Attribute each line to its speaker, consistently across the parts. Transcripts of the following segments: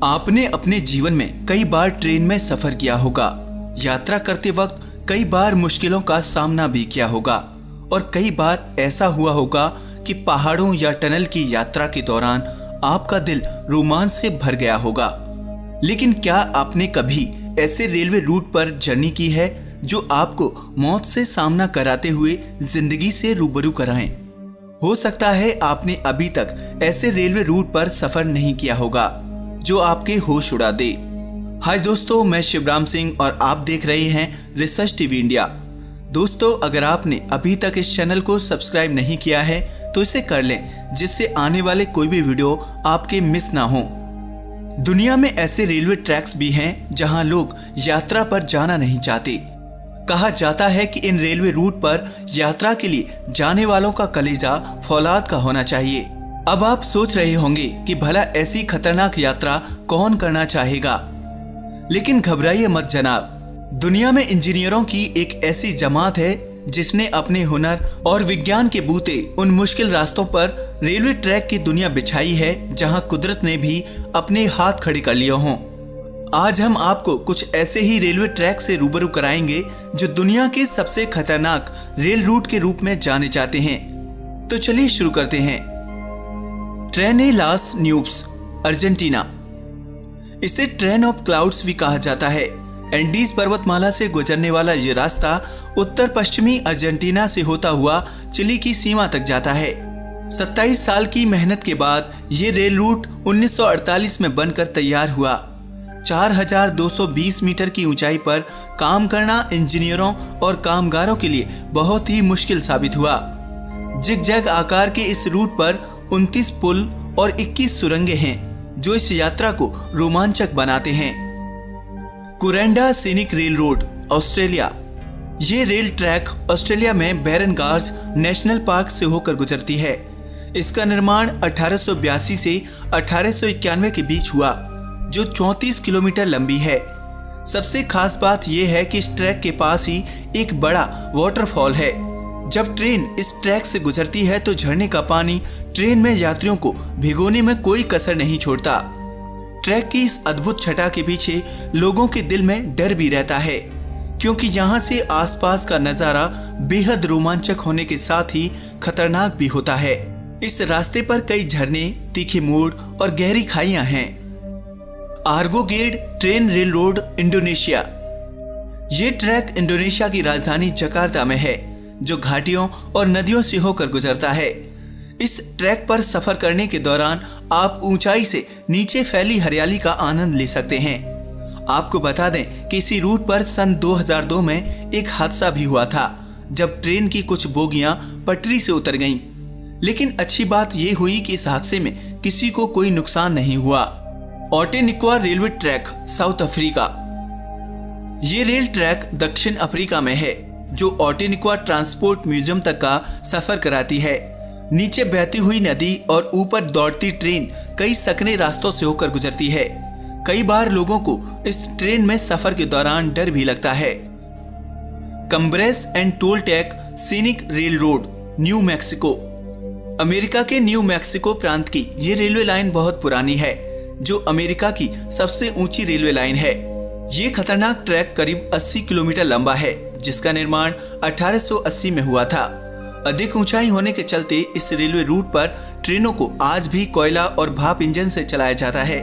Speaker 1: आपने अपने जीवन में कई बार ट्रेन में सफर किया होगा। यात्रा करते वक्त कई बार मुश्किलों का सामना भी किया होगा और कई बार ऐसा हुआ होगा कि पहाड़ों या टनल की यात्रा के दौरान आपका दिल रोमांच से भर गया होगा। लेकिन क्या आपने कभी ऐसे रेलवे रूट पर जर्नी की है जो आपको मौत से सामना कराते हुए जिंदगी से रूबरू कराएं? हो सकता है आपने अभी तक ऐसे रेलवे रूट पर सफर नहीं किया होगा जो आपके होश उड़ा दे। हाय दोस्तों, मैं शिवराम सिंह और आप देख रहे हैं रिसर्च टीवी इंडिया। दोस्तों, अगर आपने अभी तक इस चैनल को सब्सक्राइब नहीं किया है तो इसे कर लें, जिससे आने वाले कोई भी वीडियो आपके मिस ना हो। दुनिया में ऐसे रेलवे ट्रैक्स भी हैं जहां लोग यात्रा पर जाना नहीं चाहते। कहा जाता है कि इन रेलवे रूट पर यात्रा के लिए जाने वालों का कलेजा फौलाद का होना चाहिए। अब आप सोच रहे होंगे कि भला ऐसी खतरनाक यात्रा कौन करना चाहेगा, लेकिन घबराइए मत जनाब। दुनिया में इंजीनियरों की एक ऐसी जमात है जिसने अपने हुनर और विज्ञान के बूते उन मुश्किल रास्तों पर रेलवे ट्रैक की दुनिया बिछाई है जहां कुदरत ने भी अपने हाथ खड़े कर लिए हों। आज हम आपको कुछ ऐसे ही रेलवे ट्रैक से रूबरू कराएंगे जो दुनिया के सबसे खतरनाक रेल रूट के रूप में जाने जाते हैं। तो चलिए शुरू करते हैं। ट्रेन ए लास न्यूब्स, अर्जेंटीना। इसे ट्रेन ऑफ क्लाउड्स भी कहा जाता है। एंडीज पर्वतमाला से गुजरने वाला ये रास्ता उत्तर पश्चिमी अर्जेंटीना से होता हुआ चिली की सीमा तक जाता है। 27 साल की मेहनत के बाद ये रेल रूट 1948 में बनकर तैयार हुआ। 4220 मीटर की ऊंचाई पर काम करना इंजीनियरों और कामगारों के लिए बहुत ही मुश्किल साबित हुआ। जिगजैग आकार के इस रूट पर 29 पुल और 21 सुरंगें हैं जो इस यात्रा को रोमांचक बनाते हैं। कुरेंडा सीनिक रेल रोड, ऑस्ट्रेलिया। ये रेल ट्रैक ऑस्ट्रेलिया में बैरन गार्स नेशनल पार्क से होकर गुजरती है। इसका निर्माण 1882 से 1891 के बीच हुआ, जो 34 किलोमीटर लंबी है। सबसे खास बात यह है कि इस ट्रैक के पास ही एक बड़ा वाटरफॉल है। जब ट्रेन इस ट्रैक से गुजरती है तो झरने का पानी ट्रेन में यात्रियों को भिगोने में कोई कसर नहीं छोड़ता। ट्रैक की इस अद्भुत छटा के पीछे लोगों के दिल में डर भी रहता है, क्योंकि यहाँ से आसपास का नजारा बेहद रोमांचक होने के साथ ही खतरनाक भी होता है। इस रास्ते पर कई झरने, तीखे मोड़ और गहरी खाइयां हैं। Ergo gate train rail road, Indonesia. ये ट्रैक इंडोनेशिया की राजधानी जकार्ता में है, जो घाटियों और नदियों से होकर गुजरता है। इस ट्रैक पर सफर करने के दौरान आप ऊंचाई से नीचे फैली हरियाली का आनंद ले सकते हैं। आपको बता दें कि इसी रूट पर सन 2002 में एक हादसा भी हुआ था, जब ट्रेन की कुछ बोगियां पटरी से उतर गईं। लेकिन अच्छी बात यह हुई कि इस हादसे में किसी को कोई नुकसान नहीं हुआ। ऑटेनिक्वा रेलवे ट्रैक, साउथ अफ्रीका। ये रेल ट्रैक दक्षिण अफ्रीका में है, जो ऑटेनिक्वा ट्रांसपोर्ट म्यूजियम तक का सफर कराती है। नीचे बहती हुई नदी और ऊपर दौड़ती ट्रेन कई सकने रास्तों से होकर गुजरती है। कई बार लोगों को इस ट्रेन में सफर के दौरान डर भी लगता है। Cumbres and Toltec scenic railroad, New Mexico. America के न्यू मैक्सिको प्रांत की ये रेलवे लाइन बहुत पुरानी है, जो अमेरिका की सबसे ऊंची रेलवे लाइन है। ये खतरनाक ट्रैक करीब 80 किलोमीटर लंबा है, जिसका निर्माण 1880 में हुआ था। अधिक ऊंचाई होने के चलते इस रेलवे रूट पर ट्रेनों को आज भी कोयला और भाप इंजन से चलाया जाता है।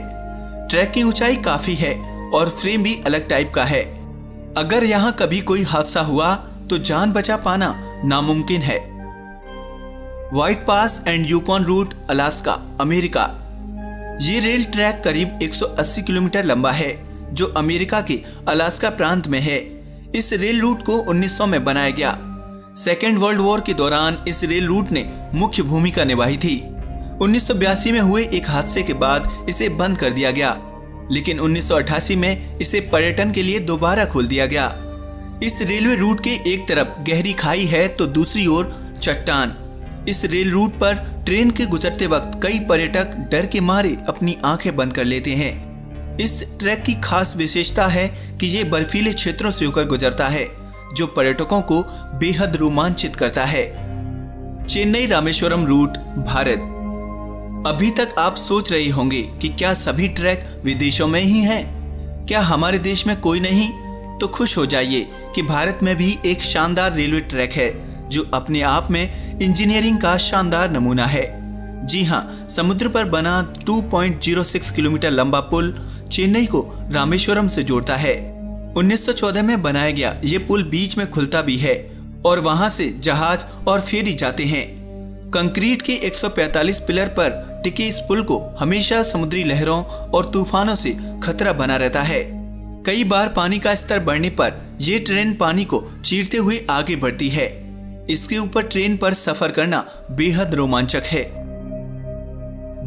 Speaker 1: ट्रैक की ऊंचाई काफी है और फ्रेम भी अलग टाइप का है। अगर यहाँ कभी कोई हादसा हुआ तो जान बचा पाना नामुमकिन है। White Pass and Yukon Route, Alaska, America. ये रेल ट्रैक करीब 180 किलोमीटर लंबा है, जो अमेरिका के अलास्का प्रांत में है। इस रेल रूट को 1900 में बनाया गया। सेकेंड वर्ल्ड वॉर के दौरान इस रेल रूट ने मुख्य भूमिका निभाई थी। 1982 में हुए एक हादसे के बाद इसे बंद कर दिया गया, लेकिन 1988 में इसे पर्यटन के लिए दोबारा खोल दिया गया। इस रेलवे रूट के एक तरफ गहरी खाई है तो दूसरी ओर चट्टान। इस रेल रूट पर ट्रेन के गुजरते वक्त कई पर्यटक डर के मारे अपनी आंखें बंद कर लेते हैं। इस ट्रैक की खास विशेषता है कि ये बर्फीले क्षेत्रों से होकर गुजरता है, जो पर्यटकों को बेहद रोमांचित करता है। चेन्नई रामेश्वरम रूट, भारत। अभी तक आप सोच रहे होंगे कि क्या सभी ट्रैक विदेशों में ही हैं? क्या हमारे देश में कोई नहीं? तो खुश हो जाइए कि भारत में भी एक शानदार रेलवे ट्रैक है जो अपने आप में इंजीनियरिंग का शानदार नमूना है। जी हाँ, समुद्र पर बना 2.06 किलोमीटर लंबा पुल चेन्नई को रामेश्वरम से जोड़ता है। 1914 में बनाया गया ये पुल बीच में खुलता भी है और वहां से जहाज और फेरी जाते हैं। कंक्रीट के 145 पिलर पर टिके इस पुल को हमेशा समुद्री लहरों और तूफानों से खतरा बना रहता है। कई बार पानी का स्तर बढ़ने पर यह ट्रेन पानी को चीरते हुए आगे बढ़ती है। इसके ऊपर ट्रेन पर सफर करना बेहद रोमांचक है।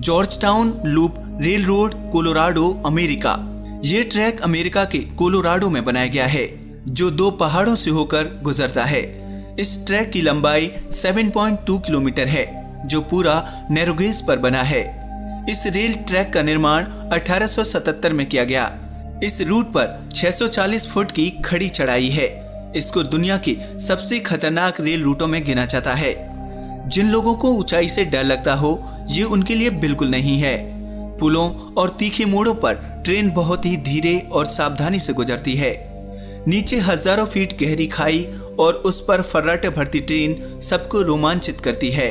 Speaker 1: George town loop rail road, Colorado, America. यह ट्रैक अमेरिका के कोलोराडो में बनाया गया है जो 2 पहाड़ों से होकर गुजरता है। इस ट्रैक की लंबाई 7.2 किलोमीटर है जो पूरा नैरोगेज पर बना है। इस रेल ट्रैक का निर्माण 1877 में किया गया। इस रूट पर 640 फुट की खड़ी चढ़ाई है। इसको दुनिया के सबसे खतरनाक रेल रूटों में गिना जाता है। जिन लोगों को ऊंचाई से डर लगता हो ये उनके लिए बिल्कुल नहीं है। पुलों और तीखे मोड़ों पर ट्रेन बहुत ही धीरे और सावधानी से गुजरती है। नीचे हजारों फीट गहरी खाई और उस पर फर्राटे भरती ट्रेन सबको रोमांचित करती है।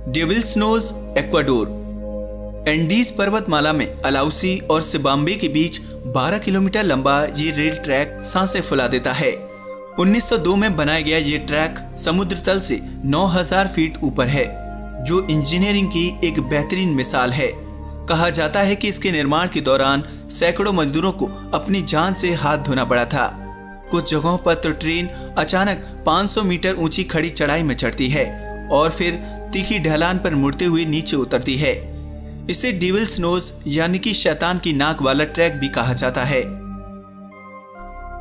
Speaker 1: Devils knows, Ecuador. एंडीज पर्वतमाला में अलाउसी और सिबाम्बे के बीच 12 किलोमीटर लंबा ये रेल ट्रैक सांसें फुला देता है। 1902 में बनाया गया ये ट्रैक समुद्र तल से 9000 फीट ऊपर है जो इंजीनियरिंग की एक बेहतरीन मिसाल है। कहा जाता है कि इसके निर्माण के दौरान सैकड़ों मजदूरों को अपनी जान से हाथ धोना पड़ा था। कुछ जगहों पर तो ट्रेन अचानक 500 मीटर ऊंची खड़ी चढ़ाई में चढ़ती है और फिर तीखी ढलान पर मुड़ते हुए नीचे उतरती है। इसे डेविल्स नोज यानी कि शैतान की नाक वाला ट्रैक भी कहा जाता है।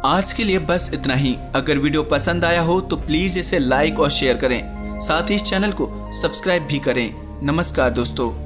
Speaker 1: आज के लिए बस इतना ही। अगर वीडियो पसंद आया हो तो प्लीज इसे लाइक और शेयर करें। साथ ही इस चैनल को सब्सक्राइब भी करें। नमस्कार दोस्तों।